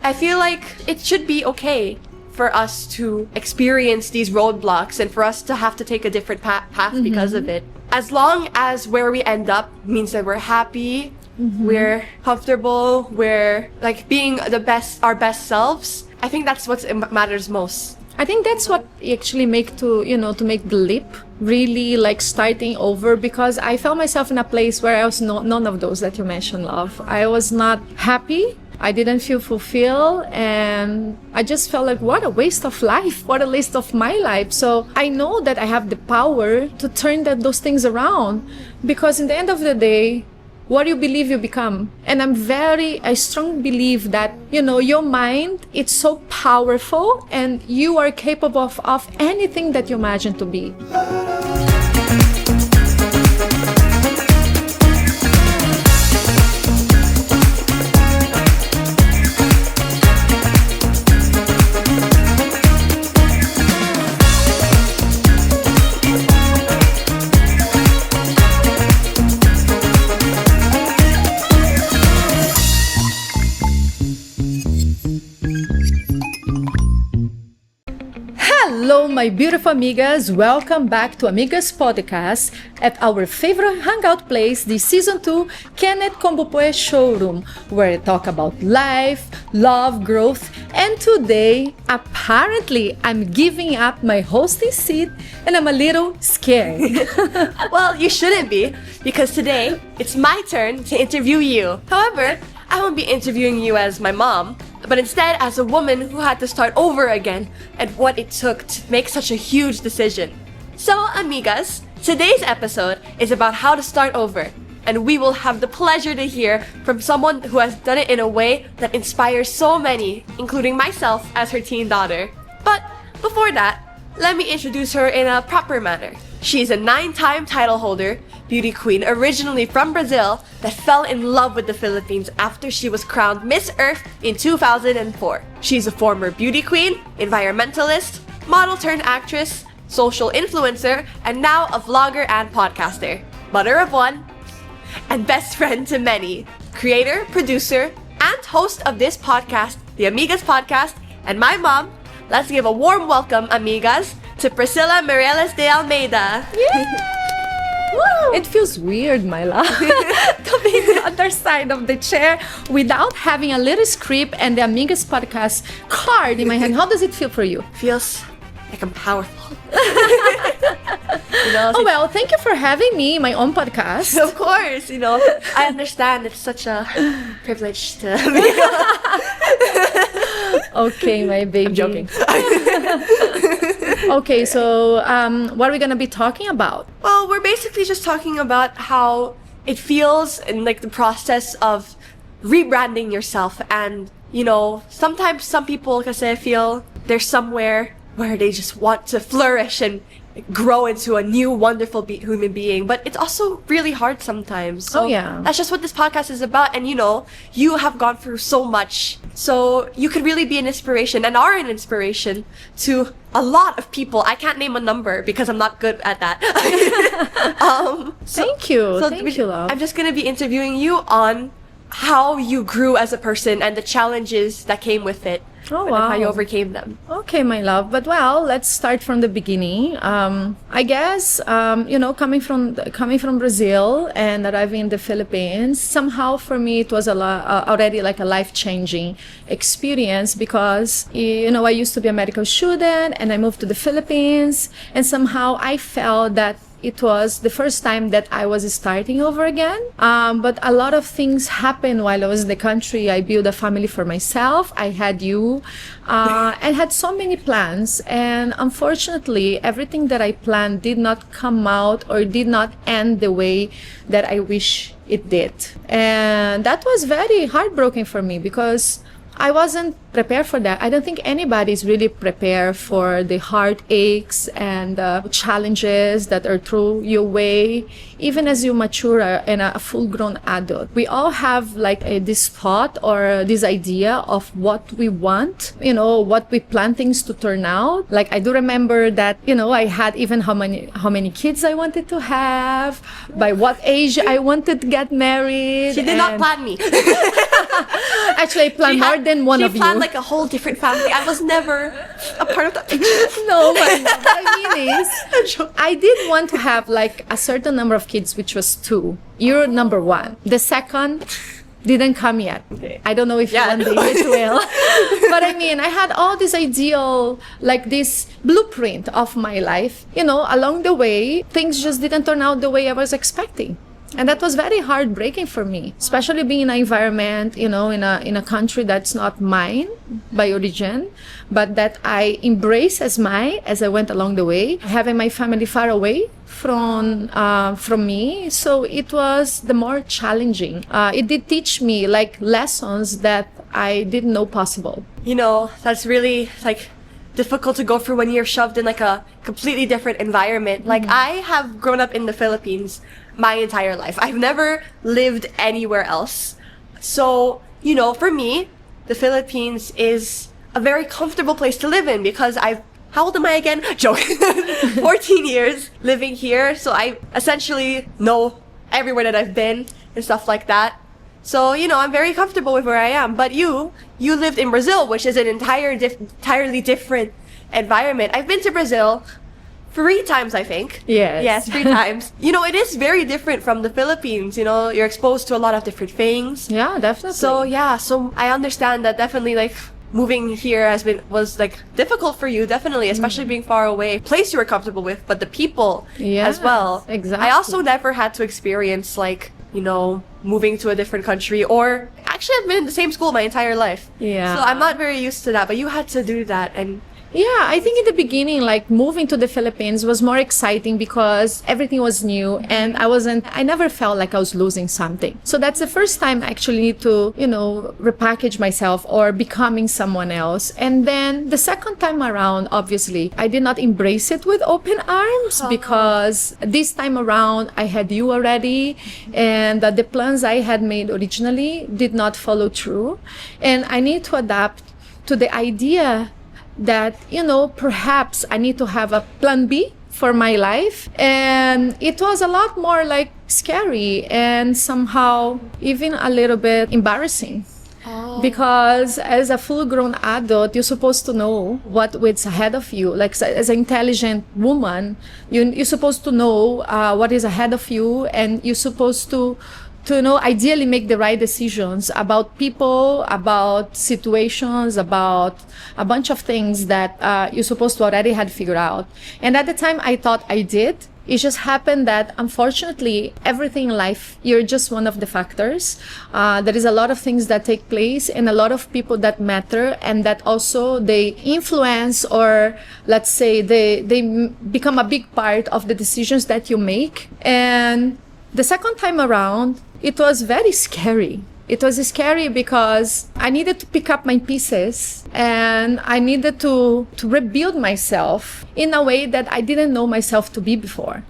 I feel like it should be okay for us to experience these roadblocks and for us to have to take a different path because of it. As long as where we end up means that we're happy, we're comfortable, we're like being our best selves, I think that's what matters most. I think that's what actually to make the leap really like starting over, because I found myself in a place where I was none of those that you mentioned, love. I was not happy. I didn't feel fulfilled, and I just felt like, what a waste of life, what a waste of my life. So I know that I have the power to turn those things around, because in the end of the day, what you believe you become. And I strongly believe that, your mind, it's so powerful and you are capable of anything that you imagine to be. Hello, my beautiful amigas. Welcome back to Amigas Podcast at our favorite hangout place, the Season 2 Kenneth Kombupue Showroom, where I talk about life, love, growth, and today, apparently, I'm giving up my hosting seat and I'm a little scared. Well, you shouldn't be, because today, it's my turn to interview you. However, I won't be interviewing you as my mom, but instead as a woman who had to start over again and what it took to make such a huge decision. So, amigas, today's episode is about how to start over, and we will have the pleasure to hear from someone who has done it in a way that inspires so many, including myself as her teen daughter. But before that, let me introduce her in a proper manner. She's a 9-time title holder, beauty queen originally from Brazil that fell in love with the Philippines after she was crowned Miss Earth in 2004. She's a former beauty queen, environmentalist, model turned actress, social influencer, and now a vlogger and podcaster. Mother of one, and best friend to many. Creator, producer, and host of this podcast, the Amigas Podcast, and my mom. Let's give a warm welcome, amigas, to Priscilla Meirelles de Almeida. Yeah! Woo! It feels weird, my love, to be on the other side of the chair without having a little script and the Amigas Podcast card in my hand. How does it feel for you? Feels like I'm powerful. Well, thank you for having me in my own podcast. Of course, I understand it's such a privilege to be. Okay, my baby. I'm joking. Okay, so what are we gonna be talking about? Well, we're basically just talking about how it feels and like the process of rebranding yourself. And, sometimes some people kasi feel they're somewhere where they just want to flourish and grow into a new, wonderful human being. But it's also really hard sometimes. So that's just what this podcast is about. And, you have gone through so much. So you could really be an inspiration and are an inspiration to a lot of people. I can't name a number because I'm not good at that. Thank you. Thank you, love. I'm just going to be interviewing you on how you grew as a person and the challenges that came with it. Oh, wow. And how you overcame them. Okay, my love. But let's start from the beginning. I guess, coming from Brazil and arriving in the Philippines, somehow for me it was already like a life-changing experience because, I used to be a medical student and I moved to the Philippines, and somehow I felt that it was the first time that I was starting over again. But a lot of things happened while I was in the country. I built a family for myself. I had you, and had so many plans. And unfortunately, everything that I planned did not come out or did not end the way that I wish it did. And that was very heartbreaking for me because I wasn't prepared for that. I don't think anybody's really prepared for the heartaches and challenges that are thrown your way, even as you mature and a full-grown adult. We all have like this thought or this idea of what we want, what we plan things to turn out. Like I do remember that, I had even how many kids I wanted to have, by what age I wanted to get married. She did not plan me. Actually, I planned more than one She of you. planned like a whole different family. I was never a part of that picture. No, but what I mean is, I did want to have like a certain number of kids, which was 2. You're number 1. The second didn't come yet. Okay. I don't know if Yeah, one day it will. But I mean, I had all this ideal, like this blueprint of my life. You know, along the way, things just didn't turn out the way I was expecting. And that was very heartbreaking for me, especially being in an environment, you know, in a country that's not mine by origin, but that I embrace as mine as I went along the way, having my family far away from me. So it was the more challenging. It did teach me like lessons that I didn't know possible. You know, that's really like difficult to go through when you're shoved in like a completely different environment. Like I have grown up in the Philippines my entire life. I've never lived anywhere else. So, you know, for me, the Philippines is a very comfortable place to live in because how old am I again? Joke. 14 years living here. So I essentially know everywhere that I've been and stuff like that. So, you know, I'm very comfortable with where I am. But you lived in Brazil, which is an entirely different environment. I've been to Brazil 3 times, I think. Yes. Yes, 3 times. You know, it is very different from the Philippines. You know, you're exposed to a lot of different things. Yeah, definitely. So, yeah, so I understand that definitely, like, moving here was like difficult for you, definitely, especially being far away. Place you were comfortable with, but the people as well. Exactly. I also never had to experience, like, you know, moving to a different country, or actually I've been in the same school my entire life. Yeah. So I'm not very used to that, but you had to do that. And yeah, I think in the beginning, like moving to the Philippines was more exciting because everything was new and I never felt like I was losing something. So that's the first time actually to, you know, repackage myself or becoming someone else. And then the second time around, obviously, I did not embrace it with open arms because this time around I had you already, and the plans I had made originally did not follow through. And I need to adapt to the idea that, you know, perhaps I need to have a plan B for my life. And it was a lot more like scary and somehow even a little bit embarrassing. Because as a full-grown adult, you're supposed to know what's ahead of you. Like as an intelligent woman, you're supposed to know what is ahead of you, and you're supposed to ideally make the right decisions about people, about situations, about a bunch of things that you're supposed to already had figured out. And at the time, I thought I did. It just happened that, unfortunately, everything in life, you're just one of the factors. There is a lot of things that take place and a lot of people that matter, and that also they influence, or let's say they become a big part of the decisions that you make. And the second time around, it was very scary. It was scary because I needed to pick up my pieces and I needed to rebuild myself in a way that I didn't know myself to be before.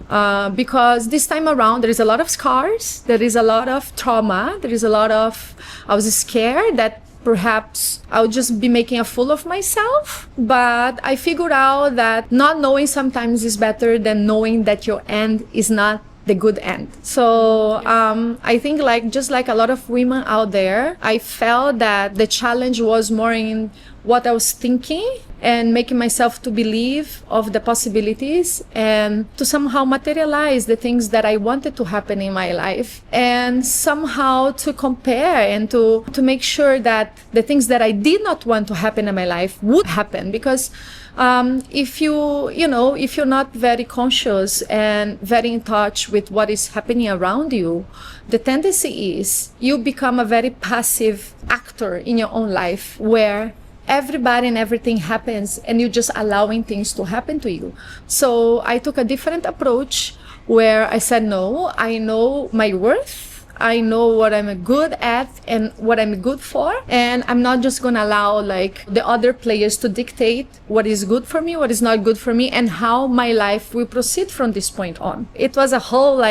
Because this time around, there is a lot of scars, there is a lot of trauma, I was scared that perhaps I would just be making a fool of myself. But I figured out that not knowing sometimes is better than knowing that your end is not the good end. So I think just like a lot of women out there, I felt that the challenge was more in what I was thinking and making myself to believe of the possibilities and to somehow materialize the things that I wanted to happen in my life, and somehow to compare and to make sure that the things that I did not want to happen in my life would happen. Because if you're not very conscious and very in touch with what is happening around you, the tendency is you become a very passive actor in your own life, where everybody and everything happens and you're just allowing things to happen to you. So I took a different approach where I said, no, I know my worth. I know what I'm good at and what I'm good for, and I'm not just gonna allow the other players to dictate what is good for me, what is not good for me, and how my life will proceed from this point on. It was a whole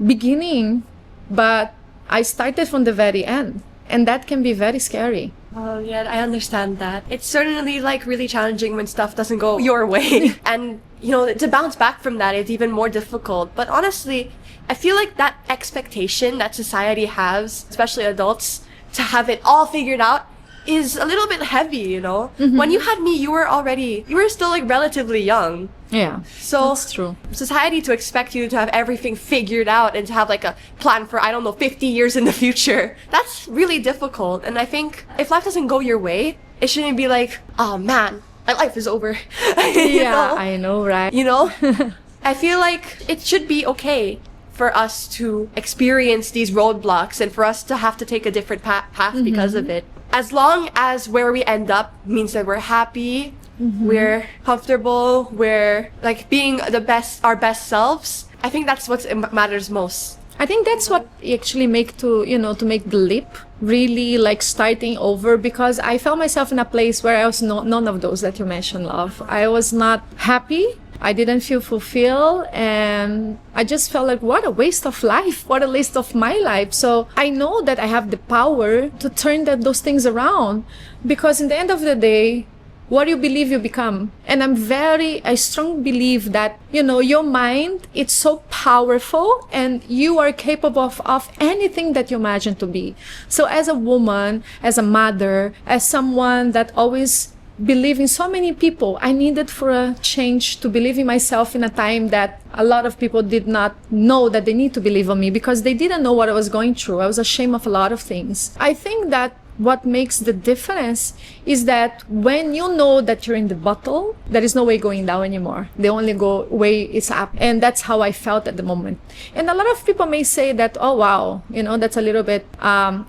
beginning, but I started from the very end, and that can be very scary. Oh yeah, I understand that. It's certainly really challenging when stuff doesn't go your way. And to bounce back from that is even more difficult. But honestly, I feel like that expectation that society has, especially adults, to have it all figured out, is a little bit heavy, you know? When you had me, you were still like relatively young. Yeah, So that's true. society to expect you to have everything figured out and to have like a plan for, I don't know, 50 years in the future. That's really difficult. And I think if life doesn't go your way, it shouldn't be like, oh man, my life is over. You Yeah, know? I know, right? You know? I feel like it should be okay for us to experience these roadblocks and for us to have to take a different path because of it. As long as where we end up means that we're happy, we're comfortable, we're like being our best selves, I think that's what matters most. I think that's what actually to make the leap really like starting over, because I found myself in a place where I was none of those that you mentioned, love. I was not happy. I didn't feel fulfilled, and I just felt like, what a waste of life, what a waste of my life. So I know that I have the power to turn those things around, because in the end of the day, what you believe you become. And I strongly believe that, your mind, it's so powerful and you are capable of anything that you imagine to be. So as a woman, as a mother, as someone that always believe in so many people, I needed for a change to believe in myself in a time that a lot of people did not know that they need to believe on me, because they didn't know what I was going through. I was ashamed of a lot of things. I think that what makes the difference is that when you know that you're in the bottle, there is no way going down anymore. The only way is up. And that's how I felt at the moment. And a lot of people may say that, oh wow, that's a little bit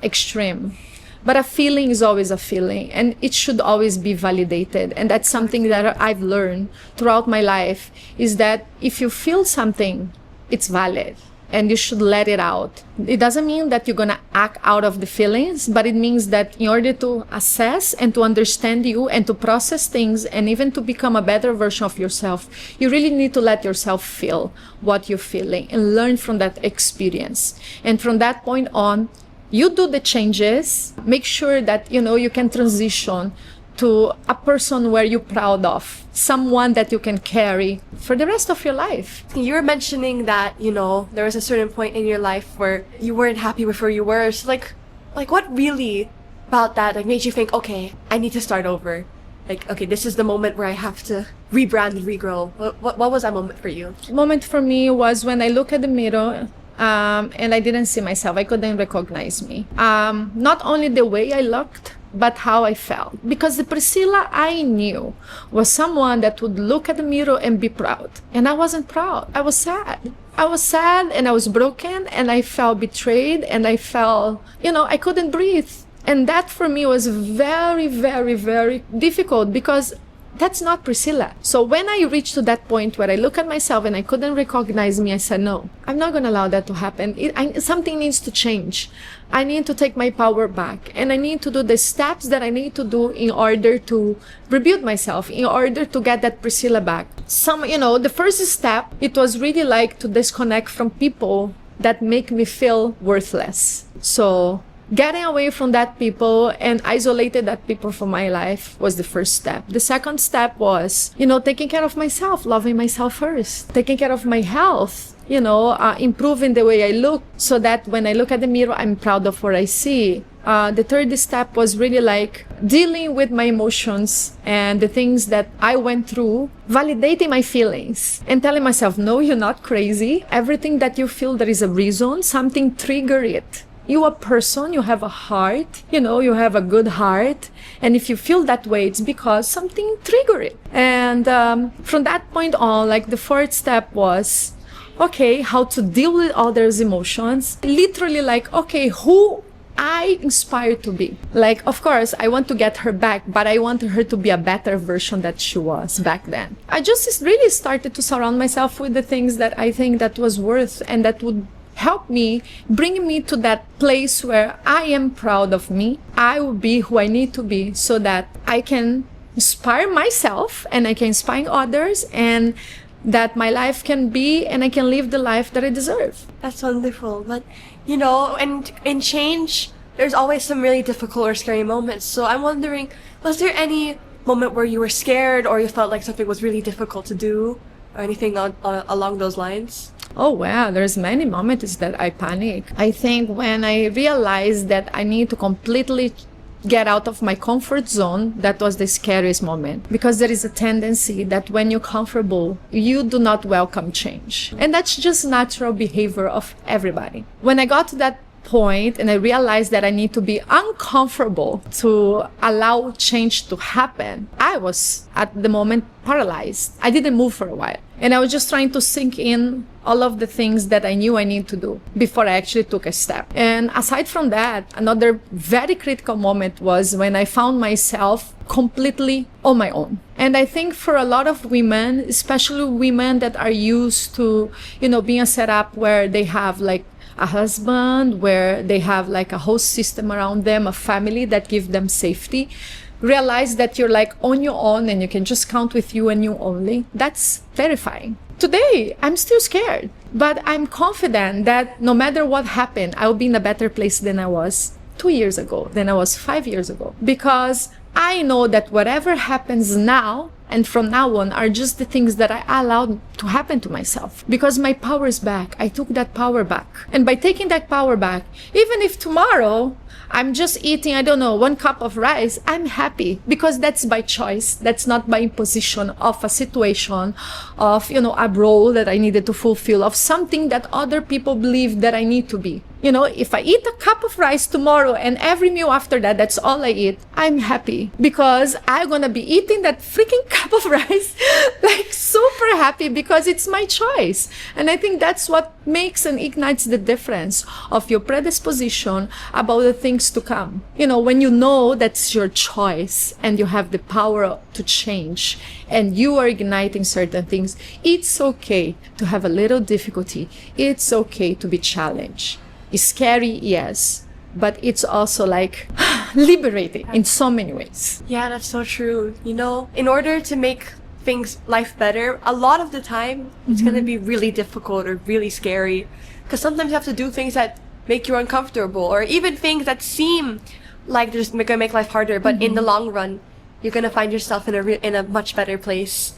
extreme. But a feeling is always a feeling, and it should always be validated. And that's something that I've learned throughout my life, is that if you feel something, it's valid and you should let it out. It doesn't mean that you're going to act out of the feelings, but it means that in order to assess and to understand you and to process things and even to become a better version of yourself, you really need to let yourself feel what you're feeling and learn from that experience. And from that point on, you do the changes, make sure that, you can transition to a person where you're proud of, someone that you can carry for the rest of your life. You were mentioning that, there was a certain point in your life where you weren't happy with where you were. So like what really about that made you think, okay, I need to start over? Like, okay, this is the moment where I have to rebrand and regrow. What was that moment for you? The moment for me was when I look at the mirror and I didn't see myself. I couldn't recognize me. Not only the way I looked, but how I felt. Because the Priscilla I knew was someone that would look at the mirror and be proud. And I wasn't proud. I was sad. I was sad and I was broken and I felt betrayed and I felt, I couldn't breathe. And that for me was very, very, very difficult, because that's not Priscilla. So when I reached to that point where I look at myself and I couldn't recognize me, I said, no, I'm not going to allow that to happen. Something needs to change. I need to take my power back, and I need to do the steps that I need to do in order to rebuild myself, in order to get that Priscilla back. The first step, it was really like to disconnect from people that make me feel worthless. So getting away from that people and isolated that people from my life was the first step. The second step was, taking care of myself, loving myself first, taking care of my health, improving the way I look so that when I look at the mirror, I'm proud of what I see. The third step was really like dealing with my emotions and the things that I went through, validating my feelings and telling myself, no, you're not crazy. Everything that you feel, there is a reason, something trigger it. You're a person, you have a heart, you have a good heart. And if you feel that way, it's because something triggered it. And from that point on, the fourth step was, okay, how to deal with all those emotions. Literally okay, who I inspire to be. Of course, I want to get her back, but I want her to be a better version that she was back then. I just really started to surround myself with the things that I think that was worth and that would help me, bring me to that place where I am proud of me. I will be who I need to be so that I can inspire myself and I can inspire others, and that my life can be and I can live the life that I deserve. That's wonderful. But, and in change, there's always some really difficult or scary moments. So I'm wondering, was there any moment where you were scared or you felt like something was really difficult to do or anything along those lines? Oh, wow. There's many moments that I panic. I think when I realized that I need to completely get out of my comfort zone, that was the scariest moment, because there is a tendency that when you're comfortable, you do not welcome change. And that's just natural behavior of everybody. When I got to that point and I realized that I need to be uncomfortable to allow change to happen, I was at the moment paralyzed. I didn't move for a while. And I was just trying to sink in all of the things that I knew I need to do before I actually took a step. And aside from that, another very critical moment was when I found myself completely on my own. And I think for a lot of women, especially women that are used to, being a setup where they have like a husband, where they have like a whole system around them, a family that give them safety, realize that you're like on your own and you can just count with you and you only. That's terrifying. Today, I'm still scared, but I'm confident that no matter what happened, I'll be in a better place than I was 2 years ago, than I was 5 years ago, because I know that whatever happens now and from now on are just the things that I allowed to happen to myself, because my power is back. I took that power back. And by taking that power back, even if tomorrow I'm just eating, 1 cup of rice, I'm happy, because that's by choice. That's not by imposition of a situation, of, a role that I needed to fulfill, of something that other people believe that I need to be. If I eat a cup of rice tomorrow and every meal after that, that's all I eat, I'm happy, because I'm gonna be eating that freaking cup of rice like super happy, because it's my choice. And I think that's what makes and ignites the difference of your predisposition about the things to come. When you know that's your choice and you have the power to change and you are igniting certain things, it's okay to have a little difficulty. It's okay to be challenged. It's scary, yes, but it's also like liberating in so many ways. Yeah, that's so true. In order to make life better, a lot of the time it's going to be really difficult or really scary, because sometimes you have to do things that make you uncomfortable, or even things that seem like they're just going to make life harder, but in the long run you're going to find yourself in a much better place.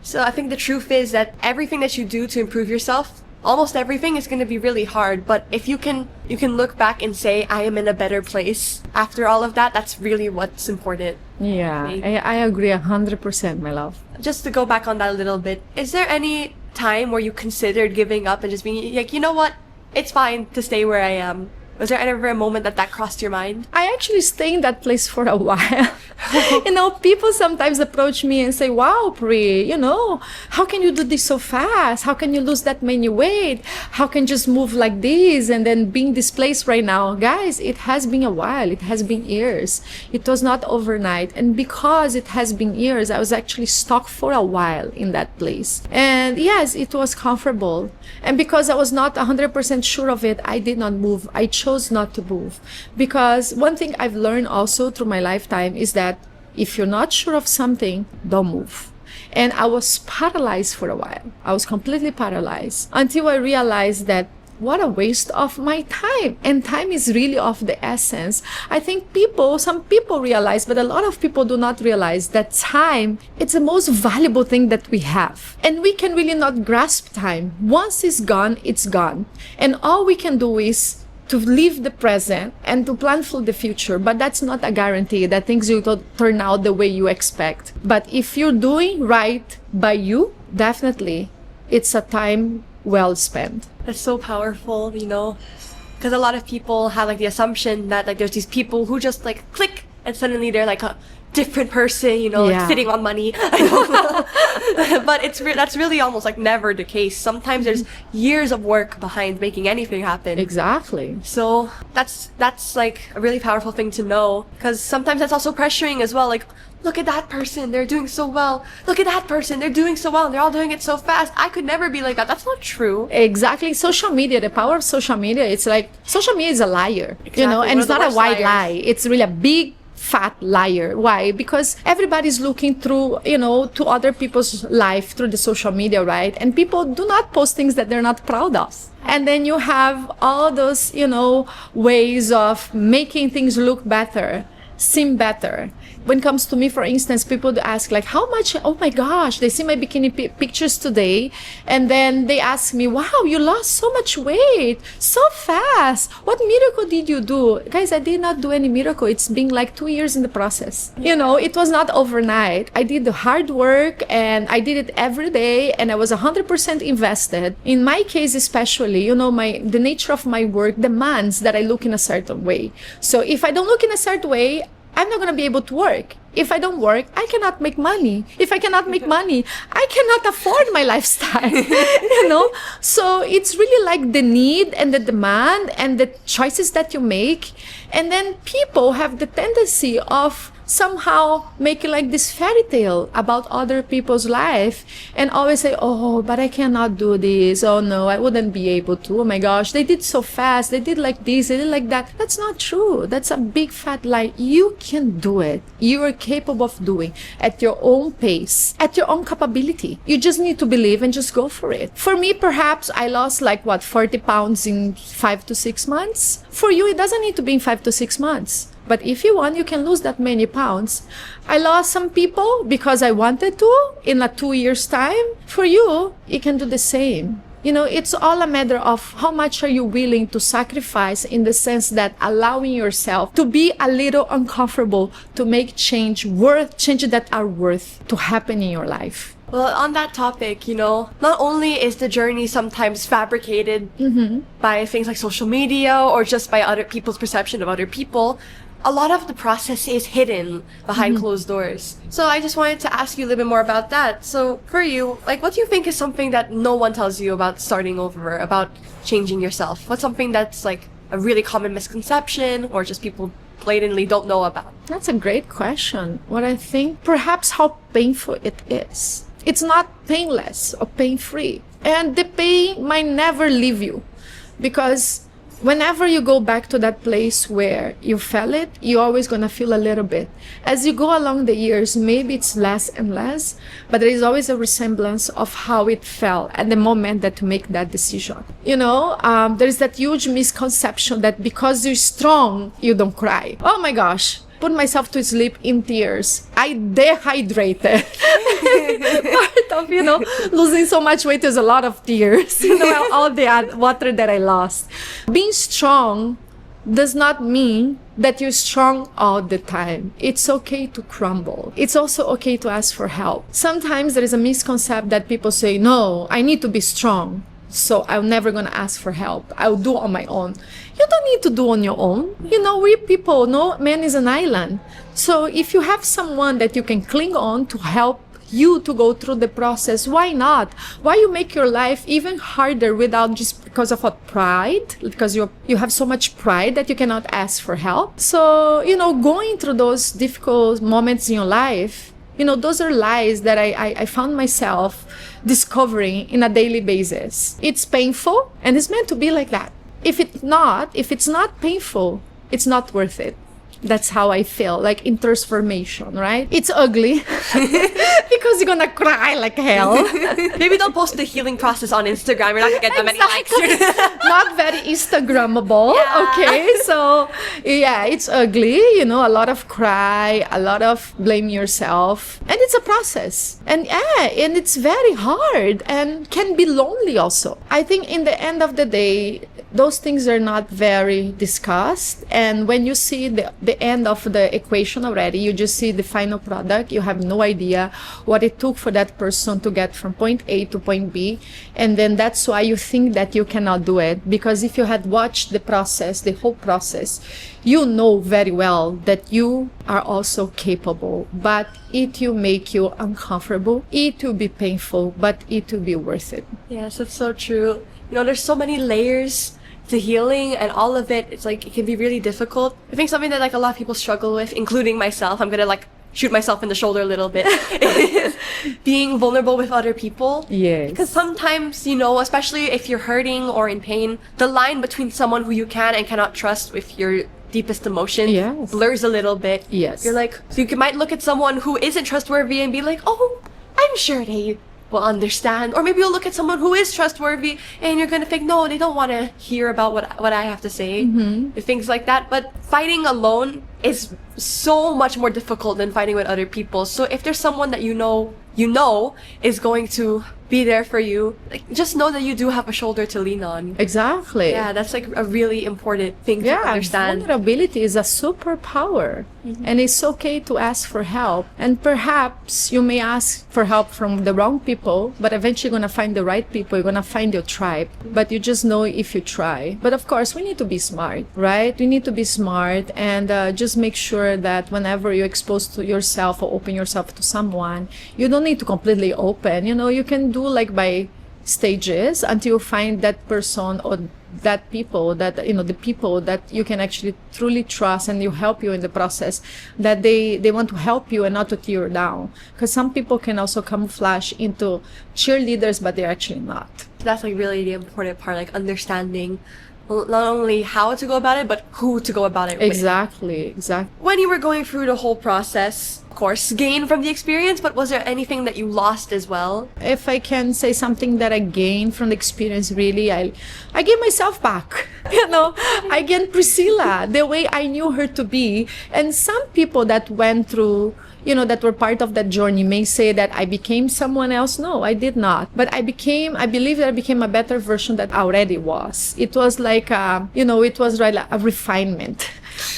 So I think the truth is that everything that you do to improve yourself, almost everything, is going to be really hard, but if you can look back and say, I am in a better place after all of that, that's really what's important. Yeah, I agree 100%, my love. Just to go back on that a little bit, is there any time where you considered giving up and just being like, you know what, it's fine to stay where I am? Was there ever a moment that crossed your mind? I actually stay in that place for a while. People sometimes approach me and say, wow, Pri, how can you do this so fast? How can you lose that many weight? How can you just move like this and then be in this place right now? Guys, it has been a while. It has been years. It was not overnight. And because it has been years, I was actually stuck for a while in that place. And yes, it was comfortable. And because I was not 100% sure of it, I did not move. I chose not to move, because one thing I've learned also through my lifetime is that if you're not sure of something, don't move. And I was paralyzed for a while. I was completely paralyzed until I realized that what a waste of my time. And time is really of the essence. I think some people realize, but a lot of people do not realize that time, it's the most valuable thing that we have. And we can really not grasp time. Once it's gone, it's gone. And all we can do is to live the present and to plan for the future. But that's not a guarantee that things will turn out the way you expect. But if you're doing right by you, definitely it's a time well spent. That's so powerful, because a lot of people have like the assumption that like there's these people who just like click and suddenly they're like a different person, like sitting on money. I don't know. But that's really almost like never the case. Sometimes there's years of work behind making anything happen. Exactly. So that's like a really powerful thing to know, because sometimes that's also pressuring as well. Like, look at that person, they're doing so well. Look at that person, they're doing so well, and they're all doing it so fast. I could never be like that. That's not true. Exactly. Social media, the power of social media, it's like social media is a liar, exactly. And it's not a white lie. It's really a big fat liar. Why? Because everybody's looking through, to other people's life through the social media, right? And people do not post things that they're not proud of. And then you have all those, ways of making things look better, seem better. when it comes to me, for instance, people ask like, how much, oh my gosh, they see my bikini pictures today, and then they ask me, wow, you lost so much weight so fast. What miracle did you do? Guys, I did not do any miracle. It's been like 2 years in the process. You know, it was not overnight. I did the hard work, and I did it every day, and I was 100% invested. In my case especially, you know, the nature of my work demands that I look in a certain way. So if I don't look in a certain way, I'm not going to be able to work. If I don't work, I cannot make money. If I cannot make money, I cannot afford my lifestyle, you know? So it's really like the need and the demand and the choices that you make. And then people have the tendency of somehow making like this fairy tale about other people's life and always say, oh, but I cannot do this. Oh no, I wouldn't be able to. Oh my gosh, they did so fast. They did like this, they did like that. That's not true. That's a big fat lie. You can do it. You are capable of doing at your own pace, at your own capability. You just need to believe and just go for it. For me, perhaps I lost like 40 pounds in 5 to 6 months. For you, it doesn't need to be in 5 to 6 months. But if you want, you can lose that many pounds. I lost some people because I wanted to in a 2 years time. For you, you can do the same. You know, it's all a matter of how much are you willing to sacrifice, in the sense that allowing yourself to be a little uncomfortable to make changes that are worth to happen in your life. Well, on that topic, you know, not only is the journey sometimes fabricated by things like social media or just by other people's perception of other people, a lot of the process is hidden behind closed doors. So I just wanted to ask you a little bit more about that. So for you, like, what do you think is something that no one tells you about starting over, about changing yourself? What's something that's like a really common misconception or just people blatantly don't know about? That's a great question. What I think, perhaps how painful it is. It's not painless or pain-free. And the pain might never leave you, because whenever you go back to that place where you felt it, you're always going to feel a little bit. As you go along the years, maybe it's less and less, but there is always a resemblance of how it felt at the moment that you make that decision. You know, there is that huge misconception that because you're strong, you don't cry. Oh my gosh. Put myself to sleep in tears. I dehydrated. Part of, you know, losing so much weight is a lot of tears. You know, all the water that I lost. Being strong does not mean that you're strong all the time. It's okay to crumble. It's also okay to ask for help. Sometimes there is a misconception that people say, no, I need to be strong, so I'm never gonna ask for help. I'll do on my own. You don't need to do on your own. You know, we people, no man is an island. So if you have someone that you can cling on to help you to go through the process, why not? Why you make your life even harder without, just because of a pride, because you have so much pride that you cannot ask for help? So, you know, going through those difficult moments in your life, you know, those are lies that I found myself discovering in a daily basis. It's painful, and it's meant to be like that. If it's not painful, it's not worth it. That's how I feel, like in transformation, right? It's ugly because you're gonna cry like hell. Maybe don't post the healing process on Instagram. You're not gonna get that many likes. Not very Instagrammable. Yeah. Okay, so yeah, it's ugly. You know, a lot of cry, a lot of blame yourself, and it's a process. And and it's very hard and can be lonely also. I think in the end of the day, those things are not very discussed. And when you see the end of the equation already, you just see the final product. You have no idea what it took for that person to get from point A to point B. And then that's why you think that you cannot do it. Because if you had watched the process, the whole process, you know very well that you are also capable. But it will make you uncomfortable. It will be painful, but it will be worth it. Yes, that's so true. You know, there's so many layers to healing, and all of it, it's like, it can be really difficult. I think something that like a lot of people struggle with, including myself, I'm gonna like shoot myself in the shoulder a little bit, is being vulnerable with other people. Yes. Because sometimes, you know, especially if you're hurting or in pain, the line between someone who you can and cannot trust with your deepest emotion blurs a little bit. Yes. You're like, so you might look at someone who isn't trustworthy and be like, oh, I'm sure they will understand. Or maybe you'll look at someone who is trustworthy and you're gonna think, no, they don't want to hear about what I have to say. Things like that. But fighting alone is so much more difficult than fighting with other people. So if there's someone that you know is going to be there for you, like, just know that you do have a shoulder to lean on. Exactly. Yeah, that's like a really important thing to understand. Vulnerability is a superpower. And it's okay to ask for help. And perhaps you may ask for help from the wrong people, but eventually you're going to find the right people. You're going to find your tribe. But you just know if you try. But of course, we need to be smart, right? We need to be smart and just make sure that whenever you're exposed to yourself or open yourself to someone, you don't need to completely open. You know, you can do like by stages until you find that person or that people that, you know, the people that you can actually truly trust and you help you in the process, that they want to help you and not to tear you down. Because some people can also camouflage into cheerleaders, but they're actually not. That's like really the important part, like understanding not only how to go about it, but who to go about it with. Exactly. When you were going through the whole process, of course, gain from the experience, but was there anything that you lost as well? If I can say something that I gained from the experience, really, I gave myself back. You know, I gained Priscilla, the way I knew her to be. And some people that went through, you know, that were part of that journey may say that I became someone else. No, I did not. But I believe that I became a better version that I already was. It was like, it was like a refinement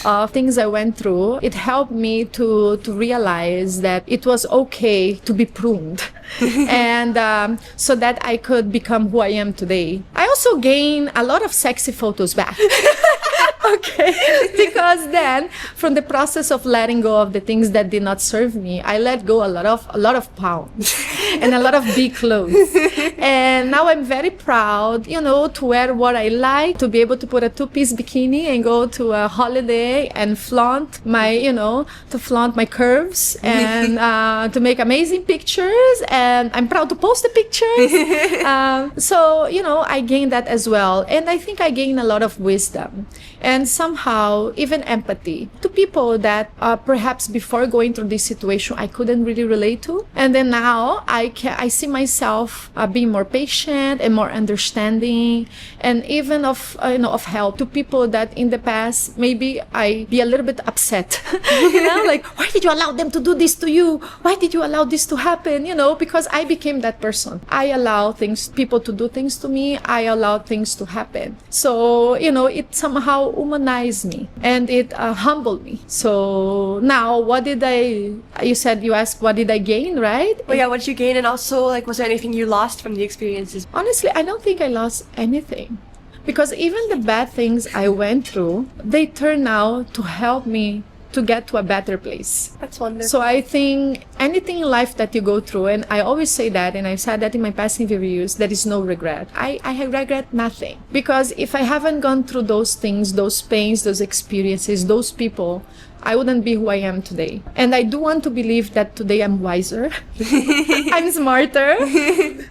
of things I went through. It helped me to realize that it was okay to be pruned. And so that I could become who I am today. I also gained a lot of sexy photos back. Okay, because then from the process of letting go of the things that did not serve me, I let go a lot of pounds and a lot of big clothes. And now I'm very proud, you know, to wear what I like, to be able to put a 2-piece bikini and go to a holiday and flaunt my, to flaunt my curves and to make amazing pictures. And I'm proud to post the pictures. So, I gained that as well. And I think I gained a lot of wisdom and somehow even empathy to people that perhaps before going through this situation I couldn't really relate to, and then now I see myself being more patient and more understanding, and even of help to people that in the past maybe I be a little bit upset, like, why did you allow them to do this to you? Why did you allow this to happen? Because I became that person. I allow people to do things to me. I allow things to happen. So it somehow humanized me and it humbled me. So now you asked what did I gain, right? Well, yeah, what did you gain? And also, like, was there anything you lost from the experiences? Honestly, I don't think I lost anything, because even the bad things I went through, they turn out to help me to get to a better place. That's wonderful. So I think anything in life that you go through, and I always say that, and I've said that in my past interviews, there is no regret. I regret nothing. Because if I haven't gone through those things, those pains, those experiences, those people, I wouldn't be who I am today. And I do want to believe that today I'm wiser, I'm smarter,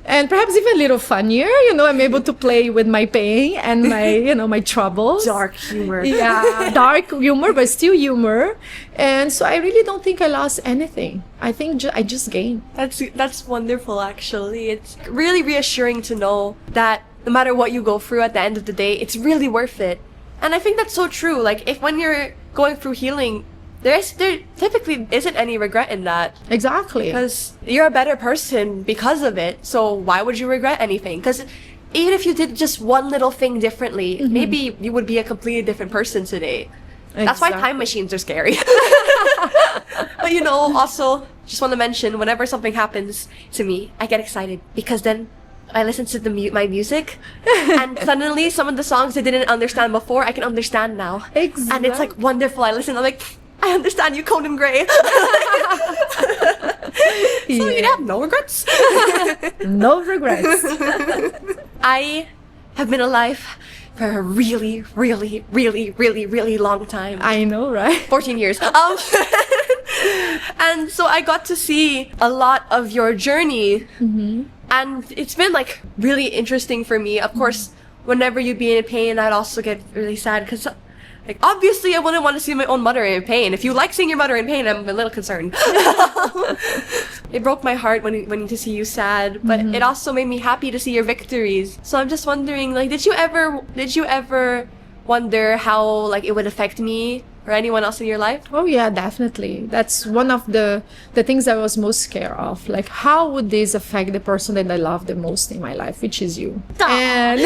and perhaps even a little funnier. I'm able to play with my pain and my, my troubles. Dark humor. Yeah, dark humor, but still humor. And so I really don't think I lost anything. I think I just gained. That's wonderful, actually. It's really reassuring to know that no matter what you go through at the end of the day, it's really worth it. And I think that's so true. Like, if when you're going through healing, there typically isn't any regret in that. Exactly. Because you're a better person because of it. So why would you regret anything? Because even if you did just one little thing differently, maybe you would be a completely different person today. Exactly. That's why time machines are scary. But also, just want to mention, whenever something happens to me, I get excited because then I listen to my music, and suddenly some of the songs I didn't understand before, I can understand now. Exactly. And it's like wonderful. I listen, I'm like, I understand you, Conan Gray. So you have no regrets. No regrets. I have been alive for a really, really, really, really, really long time. I know, right? 14 years. And so I got to see a lot of your journey. And it's been like really interesting for me. Of course, whenever you'd be in pain, I'd also get really sad because, like, obviously I wouldn't want to see my own mother in pain. If you like seeing your mother in pain, I'm a little concerned. It broke my heart when to see you sad, but it also made me happy to see your victories. So I'm just wondering, like, did you ever wonder how, like, it would affect me or anyone else in your life? Oh yeah, definitely. That's one of the things I was most scared of. Like, how would this affect the person that I love the most in my life, which is you? And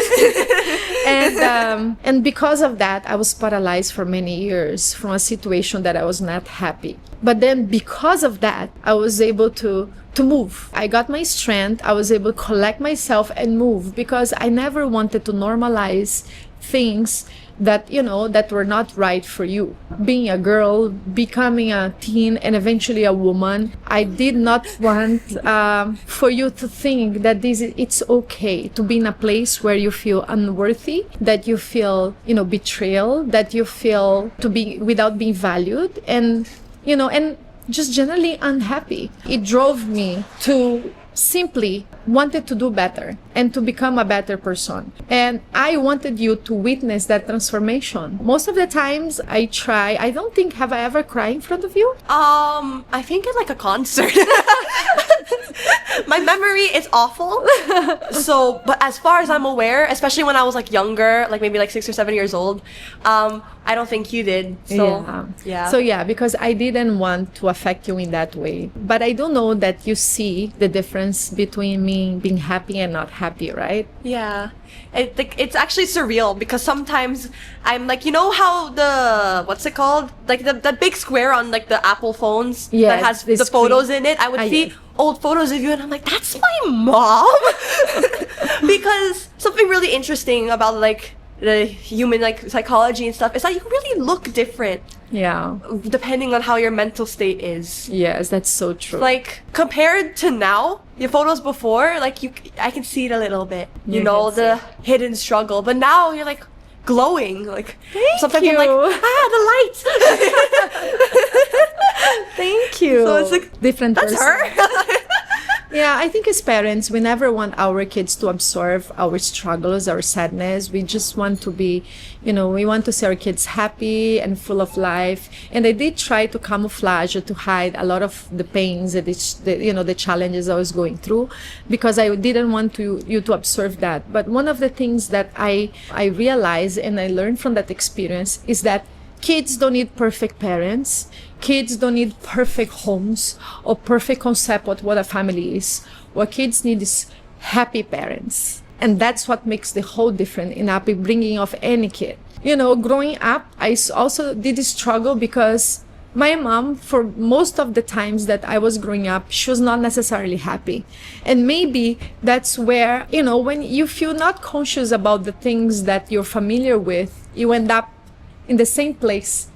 and because of that, I was paralyzed for many years from a situation that I was not happy. But then because of that, I was able to move. I got my strength. I was able to collect myself and move, because I never wanted to normalize things that, you know, that were not right for you. Being a girl, becoming a teen, and eventually a woman, I did not want for you to think that it's okay to be in a place where you feel unworthy, that you feel, you know, betrayal, that you feel to be without being valued, and, you know, and just generally unhappy. It drove me to simply wanted to do better and to become a better person. And I wanted you to witness that transformation. Most of the times I try, I don't think, have I ever cried in front of you? I think at like a concert. My memory is awful. So, but as far as I'm aware, especially when I was like younger, like maybe like 6 or 7 years old, I don't think you did. So, yeah. So yeah, because I didn't want to affect you in that way. But I don't know that you see the difference between me being happy and not happy, right? Yeah. It's actually surreal, because sometimes I'm like, you know how what's it called? Like the big square on like the Apple phones that has the photos in it. I would see old photos of you and I'm like, that's my mom. Because something really interesting about like the human like psychology and stuff is that you really look different. Yeah. Depending on how your mental state is. Yes, that's so true. Like, compared to now, your photos before, like, I can see it a little bit. You know, the hidden struggle. But now, you're, like, glowing. Like, sometimes you're like, the light! Thank you. So it's like, different that's person. her! Yeah, I think as parents, we never want our kids to absorb our struggles, our sadness. We just want to be, you know, we want to see our kids happy and full of life. And I did try to camouflage or to hide a lot of the pains and the challenges I was going through, because I didn't want you to observe that. But one of the things that I realized and I learned from that experience is that kids don't need perfect parents. Kids don't need perfect homes or perfect concept of what a family is. What kids need is happy parents. And that's what makes the whole difference in upbringing of any kid. You know, growing up, I also did struggle because my mom, for most of the times that I was growing up, she was not necessarily happy. And maybe that's where, you know, when you feel not conscious about the things that you're familiar with, you end up in the same place,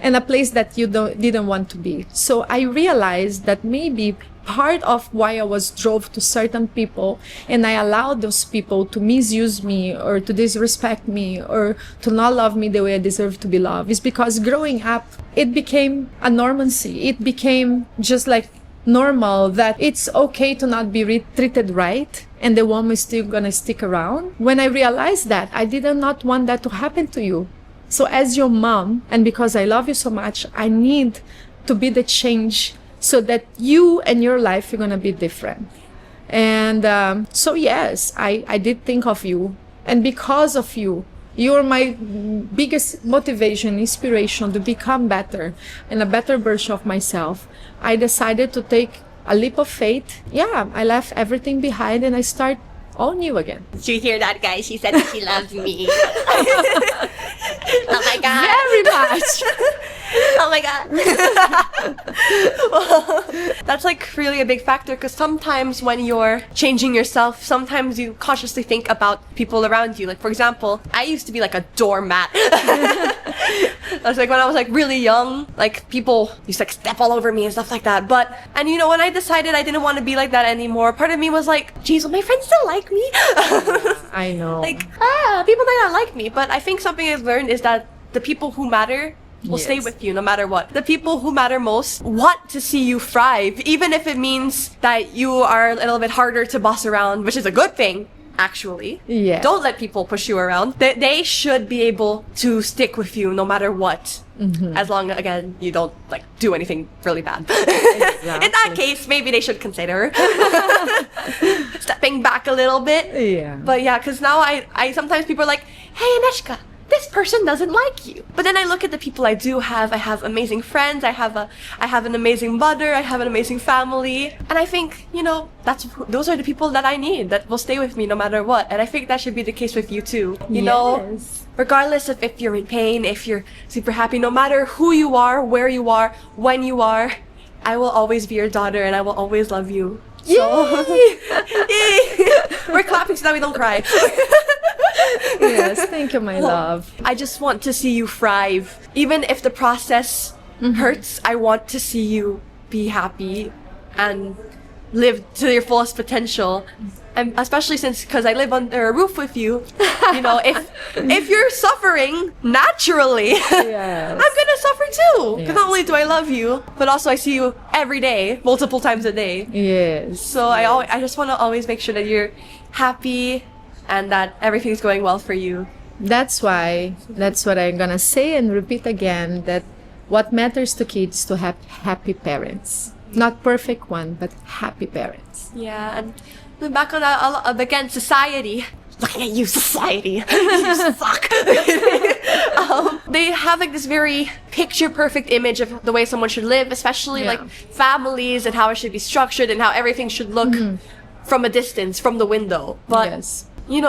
and a place that you didn't want to be. So I realized that maybe part of why I was drove to certain people and I allowed those people to misuse me or to disrespect me or to not love me the way I deserve to be loved is because growing up, it became a normancy. It became just like normal that it's okay to not be treated right and the woman is still gonna stick around. When I realized that, I did not want that to happen to you. So as your mom, and because I love you so much, I need to be the change so that you and your life are going to be different. And so yes, I did think of you. And because of you, you're my biggest motivation, inspiration to become better and a better version of myself. I decided to take a leap of faith. Yeah, I left everything behind and I start all new again. Did you hear that, guys? She said that she loves me. Oh my god. Very much. Oh my god. Well, that's like really a big factor, because sometimes when you're changing yourself, sometimes you consciously think about people around you. Like, for example, I used to be like a doormat. That's like when I was like really young, like people used to like step all over me and stuff like that. And you know, when I decided I didn't want to be like that anymore, part of me was like, geez, will my friends still like me? I know. Like, people might not like me, but I think something I've learned is that the people who matter will stay with you no matter what. The people who matter most want to see you thrive, even if it means that you are a little bit harder to boss around, which is a good thing, actually. Yeah. Don't let people push you around. They should be able to stick with you no matter what. Mm-hmm. As long, again, you don't like do anything really bad. Exactly. In that case, maybe they should consider stepping back a little bit. Yeah. But yeah, because now I sometimes people are like, hey, Anechka, this person doesn't like you. But then I look at the people I do have. I have amazing friends. I have an amazing mother. I have an amazing family. And I think, those are the people that I need, that will stay with me no matter what. And I think that should be the case with you too. You know, regardless of if you're in pain, if you're super happy, no matter who you are, where you are, when you are, I will always be your daughter and I will always love you. So, yay! We're clapping so that we don't cry. Yes, thank you, my love. I just want to see you thrive. Even if the process hurts, I want to see you be happy and live to your fullest potential. And especially because I live under a roof with you, if you're suffering naturally, Yes. I'm gonna suffer too. Because Yes. not only do I love you, but also I see you every day, multiple times a day. Yes. So I just want to always make sure that you're happy and that everything's going well for you. That's what I'm gonna say and repeat again, that what matters to kids to have happy parents. Not perfect one, but happy parents. Yeah, and back on again, society. Looking at you, society. You suck. They have like this very picture-perfect image of the way someone should live, especially like families and how it should be structured and how everything should look from a distance, from the window. But Yes.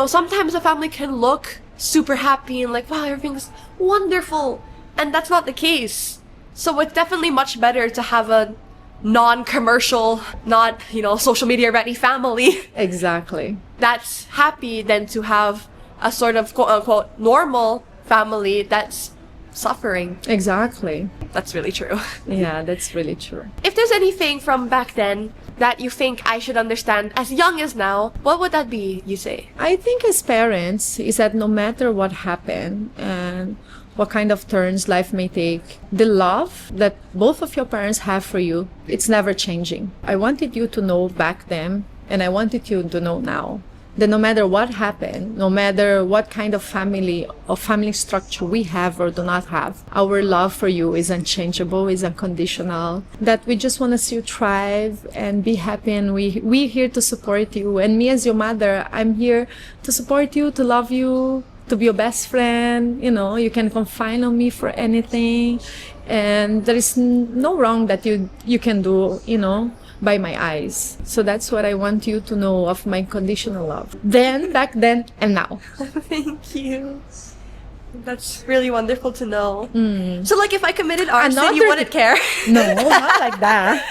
Sometimes a family can look super happy and like, wow, everything's wonderful. And that's not the case. So it's definitely much better to have a non-commercial, not, social media ready family Exactly. that's happy than to have a sort of quote-unquote normal family that's suffering. Exactly. That's really true. Yeah, that's really true. If there's anything from back then that you think I should understand as young as now, what would that be, you say? I think as parents is that no matter what happened and what kind of turns life may take, the love that both of your parents have for you, it's never changing. I wanted you to know back then, and I wanted you to know now, that no matter what happened, no matter what kind of family or family structure we have or do not have, our love for you is unchangeable, is unconditional, that we just want to see you thrive and be happy, and we're here to support you. And me as your mother, I'm here to support you, to love you, to be your best friend. You can confide on me for anything, and there is no wrong that you can do, by my eyes. So that's what I want you to know of my conditional love. Then, back then, and now. Thank you. That's really wonderful to know. So like if I committed arson, you wouldn't care? No, not like that.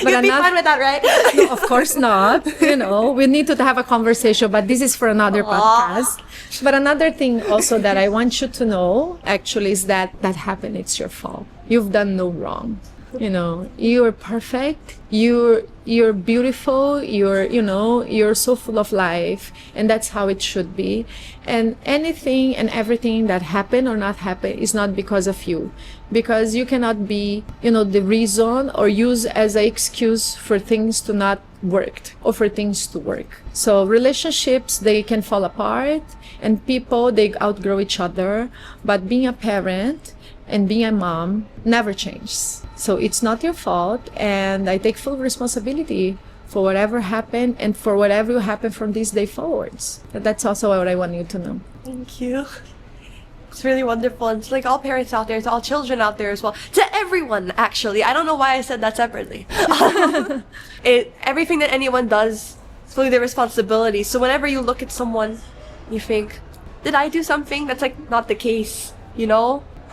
You'd be fine with that, right? No, of course not. We need to have a conversation, but this is for another podcast. But another thing also that I want you to know, actually, is that happened. It's your fault. You've done no wrong. You're perfect. You're beautiful. You're so full of life, and that's how it should be. And anything and everything that happened or not happened is not because of you, because you cannot be, the reason or use as an excuse for things to not work or for things to work. So relationships, they can fall apart, and people, they outgrow each other. But being a parent and being a mom never changes. So it's not your fault, and I take full responsibility for whatever happened and for whatever will happen from this day forwards. That's also what I want you to know. Thank you. It's really wonderful. And it's like all parents out there, it's all children out there as well. To everyone, actually. I don't know why I said that separately. Everything that anyone does is fully their responsibility. So whenever you look at someone, you think, did I do something? That's like not the case,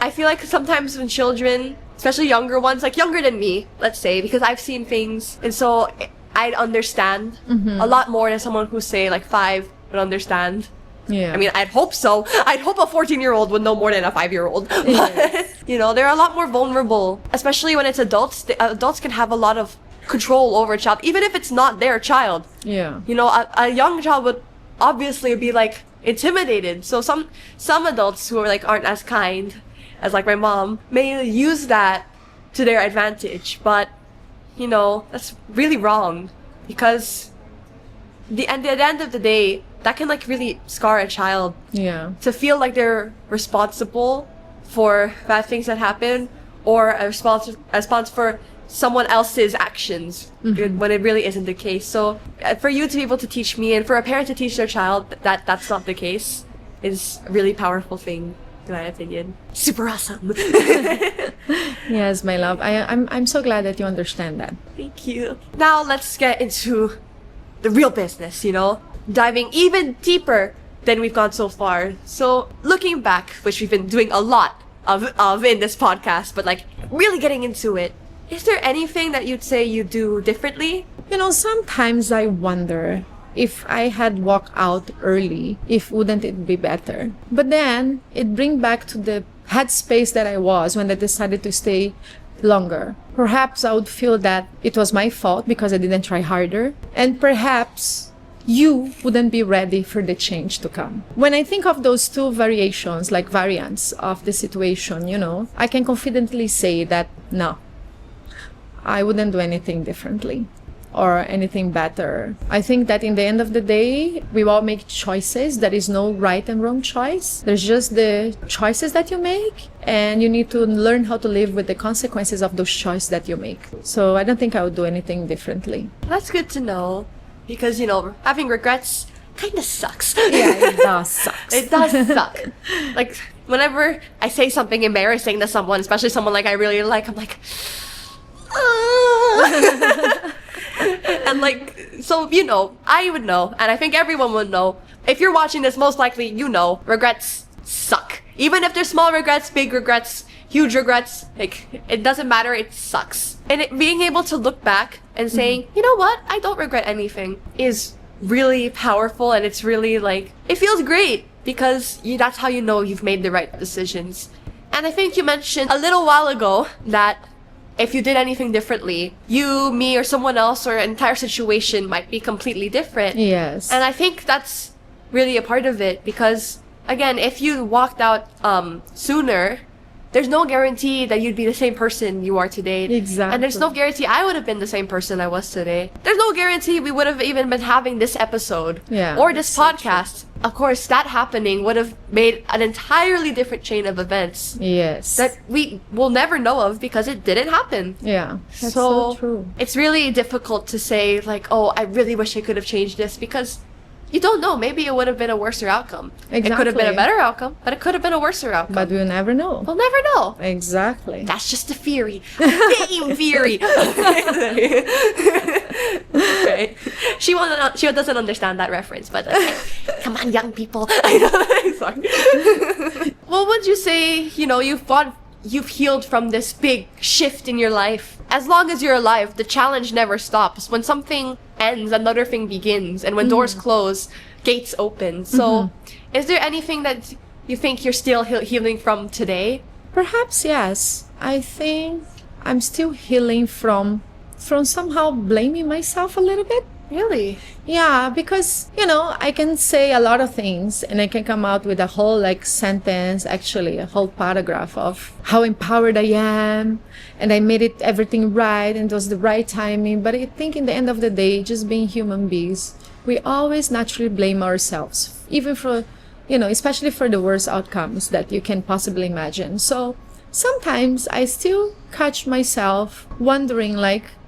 I feel like sometimes when children, especially younger ones, like younger than me, let's say, because I've seen things, and so I'd understand a lot more than someone who's, say, like 5 would understand. Yeah. I mean, I'd hope so. I'd hope a 14-year-old would know more than a 5-year-old. Yes. But, they're a lot more vulnerable, especially when it's adults. Adults can have a lot of control over a child, even if it's not their child. Yeah. A young child would obviously be, like, intimidated. So some adults who are, like, aren't as kind as like my mom may use that to their advantage, but that's really wrong, because at the end of the day, that can like really scar a child. Yeah. To feel like they're responsible for bad things that happen, or a response for someone else's actions, when it really isn't the case. So for you to be able to teach me, and for a parent to teach their child that that's not the case, is a really powerful thing, in my opinion. Super awesome. Yes, my love. I'm so glad that you understand that. Thank you. Now let's get into the real business, diving even deeper than we've gone so far. So looking back, which we've been doing a lot of in this podcast, but like really getting into it, is there anything that you'd say you do differently? Sometimes I wonder if I had walked out early, if wouldn't it be better? But then it brings back to the headspace that I was when I decided to stay longer. Perhaps I would feel that it was my fault because I didn't try harder. And perhaps you wouldn't be ready for the change to come. When I think of those two variations, like variants of the situation, I can confidently say that no, I wouldn't do anything differently or anything better. I think that in the end of the day, we all make choices. There is no right and wrong choice. There's just the choices that you make, and you need to learn how to live with the consequences of those choices that you make. So I don't think I would do anything differently. That's good to know, because, having regrets kind of sucks. Yeah, it does suck. It does suck. Like, whenever I say something embarrassing to someone, especially someone like I really like, I'm like, and like, so, I would know, and I think everyone would know. If you're watching this, most likely regrets suck. Even if they're small regrets, big regrets, huge regrets, like, it doesn't matter, it sucks. And being able to look back and saying, you know what, I don't regret anything, is really powerful, and it's really like, it feels great, because that's how you've made the right decisions. And I think you mentioned a little while ago that if you did anything differently, you, me, or someone else, or an entire situation might be completely different. Yes. And I think that's really a part of it, because, again, if you walked out sooner, there's no guarantee that you'd be the same person you are today. Exactly. And there's no guarantee I would have been the same person I was today. There's no guarantee we would have even been having this episode or this podcast. Of course, that happening would have made an entirely different chain of events. Yes. That we will never know of because it didn't happen. Yeah, that's so true. It's really difficult to say, like, oh, I really wish I could have changed this, because you don't know. Maybe it would have been a worse outcome. Exactly. It could have been a better outcome, but it could have been a worse outcome. But we'll never know. We'll never know. Exactly. That's just a theory. A game theory. Okay. She doesn't understand that reference, but come on, young people. Sorry. What would you say, you've healed from this big shift in your life? As long as you're alive, the challenge never stops. When something ends, another thing begins. And when doors close, gates open. So, is there anything that you think you're still healing from today? Perhaps, yes. I think I'm still healing from somehow blaming myself a little bit. Really? Yeah, because, I can say a lot of things and I can come out with a whole sentence, actually a whole paragraph of how empowered I am and I made everything right and it was the right timing. But I think in the end of the day, just being human beings, we always naturally blame ourselves, even for, especially for the worst outcomes that you can possibly imagine. So sometimes I still catch myself wondering,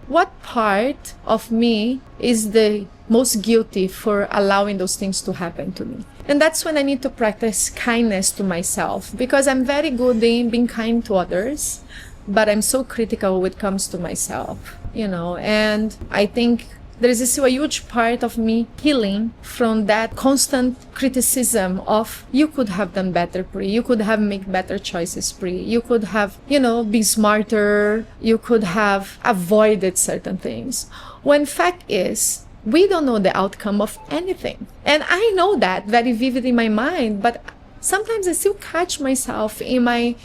what part of me is the most guilty for allowing those things to happen to me? And that's when I need to practice kindness to myself, because I'm very good in being kind to others, but I'm so critical when it comes to myself, and I think there is still a huge part of me healing from that constant criticism of, you could have done better, Pri. You could have made better choices, Pri. You could have, be smarter. You could have avoided certain things. When fact is, we don't know the outcome of anything. And I know that very vividly in my mind, but sometimes I still catch myself in my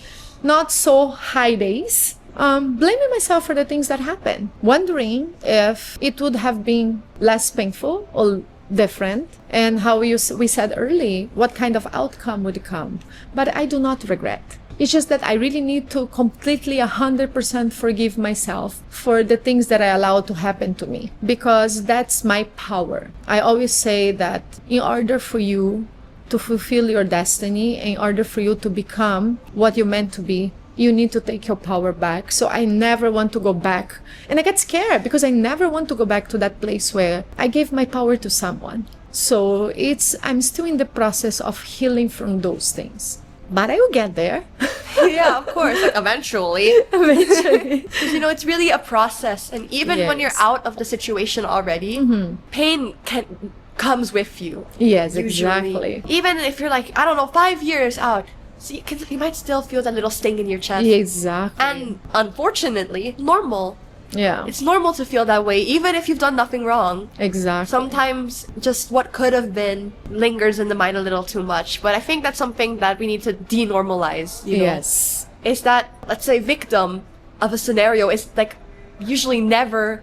not so high days, blaming myself for the things that happen, wondering if it would have been less painful or different, and how we said early, what kind of outcome would come. But I do not regret. It's just that I really need to completely 100% forgive myself for the things that I allowed to happen to me, because that's my power. I always say that in order for you to fulfill your destiny, in order for you to become what you're meant to be, you need to take your power back. So I never want to go back. And I get scared because I never want to go back to that place where I gave my power to someone. So I'm still in the process of healing from those things. But I will get there. Yeah, of course, like eventually. Eventually. Because, it's really a process. And even when you're Yes. out of the situation already, pain comes with you. Yes, Usually. exactly. Even if you're like, I don't know, 5 years out, so you might still feel that little sting in your chest. Exactly. And unfortunately, normal. Yeah, It's normal to feel that way, even if you've done nothing wrong. exactly. Sometimes just what could have been lingers in the mind a little too much. But I think that's something that we need to denormalize. Yes. Is that, let's say, victim of a scenario is like usually never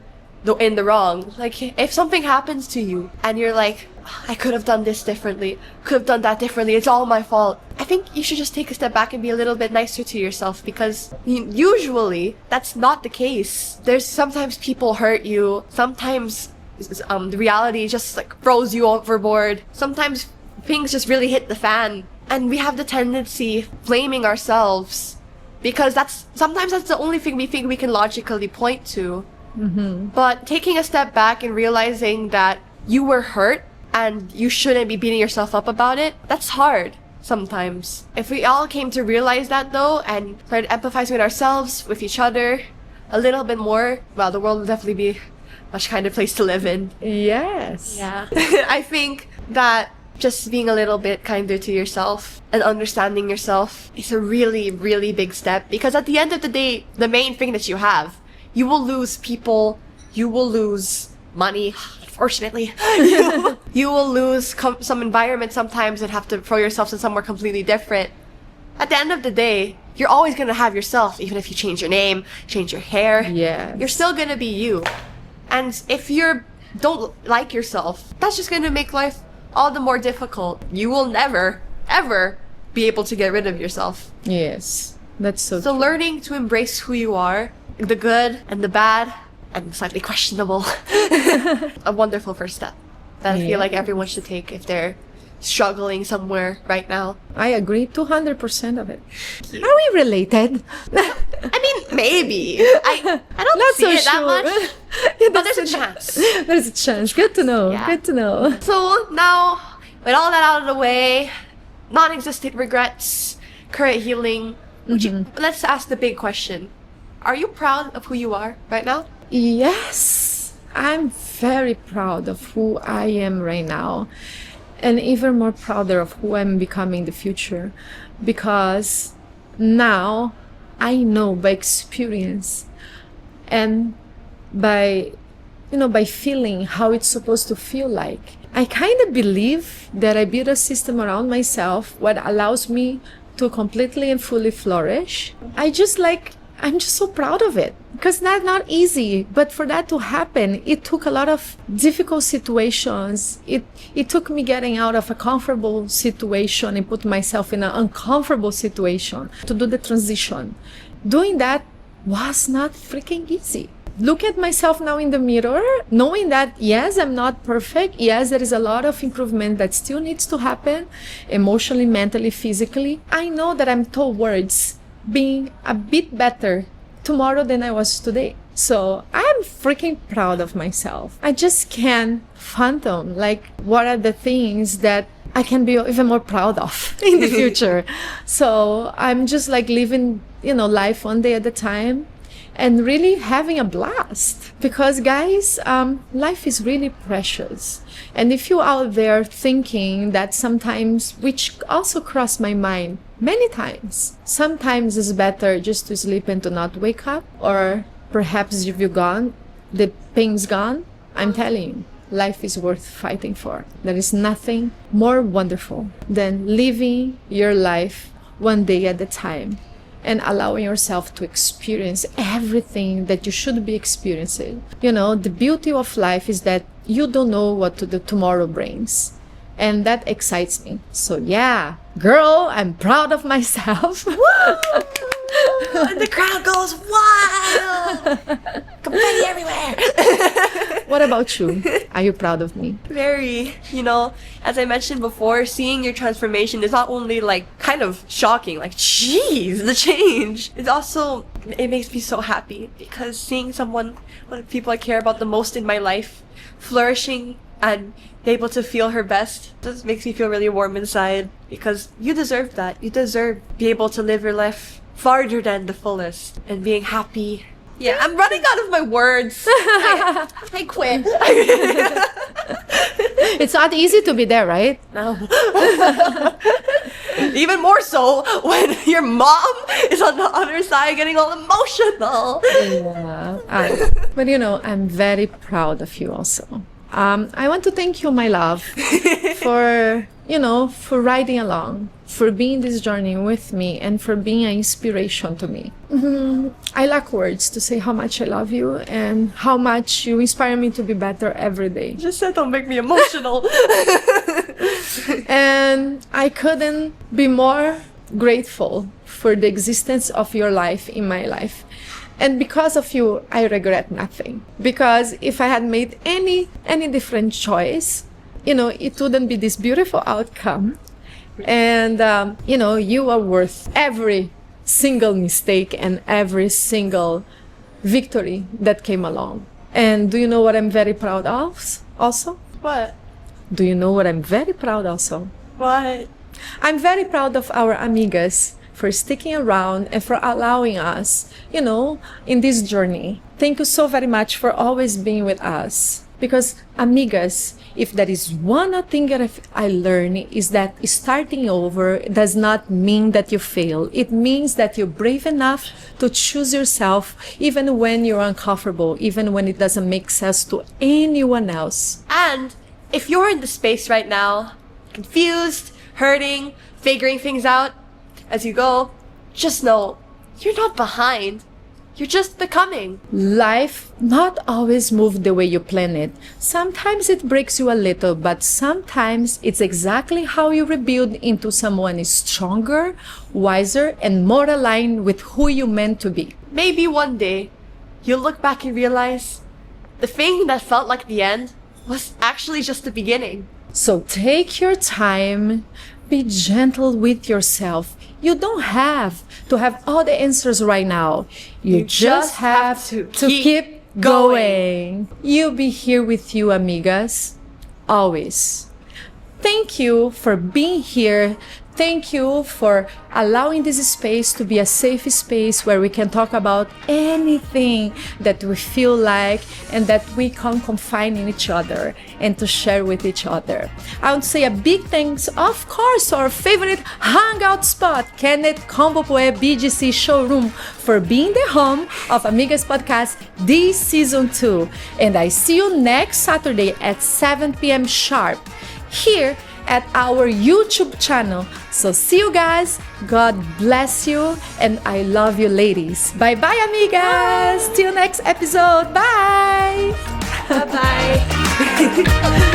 in the wrong. Like, if something happens to you and you're like, I could have done this differently, could have done that differently, it's all my fault. I think you should just take a step back and be a little bit nicer to yourself, because usually that's not the case. There's sometimes people hurt you, sometimes the reality just like throws you overboard, sometimes things just really hit the fan, and we have the tendency blaming ourselves because sometimes that's the only thing we think we can logically point to. But taking a step back and realizing that you were hurt and you shouldn't be beating yourself up about it, that's hard sometimes. If we all came to realize that though, and started empathizing with ourselves, with each other, a little bit more, well, the world would definitely be a much kinder place to live in. Yes. Yeah. I think that just being a little bit kinder to yourself and understanding yourself is a really, really big step, because at the end of the day, the main thing that you have, you will lose people, you will lose money, unfortunately. You will lose some environment sometimes and have to throw yourself in somewhere completely different. At the end of the day, you're always going to have yourself, even if you change your name, change your hair. Yes. You're still going to be you. And if you don't like yourself, that's just going to make life all the more difficult. You will never, ever be able to get rid of yourself. Yes. That's so So true. learning to embrace who you are, the good and the bad, and slightly questionable, a wonderful first step that I feel like everyone should take if they're struggling somewhere right now. I agree 200% of it. Are we related? I mean, maybe. I don't Not see so it that sure. much, Yeah, but that's there's a the- chance. There's a chance. Good to know. Yeah. Good to know. So now, with all that out of the way, non-existent regrets, current healing, let's ask the big question. Are you proud of who you are right now? Yes, I'm very proud of who I am right now, and even more prouder of who I'm becoming in the future, because now I know by experience and by feeling how it's supposed to feel like. I kind of believe that I built a system around myself what allows me to completely and fully flourish. I'm just so proud of it, because that's not easy. But for that to happen, it took a lot of difficult situations. It took me getting out of a comfortable situation and put myself in an uncomfortable situation to do the transition. Doing that was not freaking easy. Look at myself now in the mirror, knowing that yes, I'm not perfect. Yes, there is a lot of improvement that still needs to happen, emotionally, mentally, physically. I know that I'm towards being a bit better tomorrow than I was today. So I'm freaking proud of myself. I just can't fathom what are the things that I can be even more proud of in the future. So I'm just living, life one day at a time and really having a blast, because guys, life is really precious. And if you're out there thinking that sometimes, which also crossed my mind many times, sometimes it's better just to sleep and to not wake up, or perhaps if you're gone, the pain's gone, I'm telling you, life is worth fighting for. There is nothing more wonderful than living your life one day at a time and allowing yourself to experience everything that you should be experiencing. The beauty of life is that you don't know what the tomorrow brings. And that excites me. So yeah, girl, I'm proud of myself. And the crowd goes wild! Confetti everywhere! What about you? Are you proud of me? Very, as I mentioned before, seeing your transformation is not only kind of shocking, jeez, the change. It's also, it makes me so happy, because seeing one of the people I care about the most in my life, flourishing and be able to feel her best just makes me feel really warm inside, because you deserve that. You deserve to be able to live your life farther than the fullest and being happy. Yeah, I'm running out of my words. I quit. It's not easy to be there, right? No. Even more so when your mom is on the other side getting all emotional. Yeah. But I'm very proud of you also. I want to thank you, my love, for riding along, for being this journey with me, and for being an inspiration to me. I lack words to say how much I love you and how much you inspire me to be better every day. Just said don't make me emotional. And I couldn't be more grateful for the existence of your life in my life. And because of you, I regret nothing. Because if I had made any different choice, it wouldn't be this beautiful outcome. And, you are worth every single mistake and every single victory that came along. And do you know what I'm very proud of also? What? Do you know what I'm very proud also? What? I'm very proud of our amigas for sticking around and for allowing us, in this journey. Thank you so very much for always being with us. Because amigas, if there is one thing that I learned, is that starting over does not mean that you fail. It means that you're brave enough to choose yourself even when you're uncomfortable, even when it doesn't make sense to anyone else. And if you're in the space right now, confused, hurting, figuring things out as you go, just know you're not behind. You're just becoming. Life not always moves the way you plan it. Sometimes it breaks you a little, but sometimes it's exactly how you rebuild into someone stronger, wiser, and more aligned with who you meant to be. Maybe one day you'll look back and realize the thing that felt like the end was actually just the beginning. So take your time. Be gentle with yourself. You don't have to have all the answers right now. You just have to keep going. You'll be here with you, amigas, always. Thank you for being here. Thank you for allowing this space to be a safe space where we can talk about anything that we feel like and that we can confide in each other and to share with each other. I want to say a big thanks, of course, to our favorite hangout spot, Kenneth Combopoe BGC Showroom, for being the home of Amigas Podcast this season 2. And I see you next Saturday at 7 p.m. sharp here at our YouTube channel. So see you guys. God bless you. And I love you, ladies. Bye-bye, amigas. Till next episode. Bye. Bye-bye.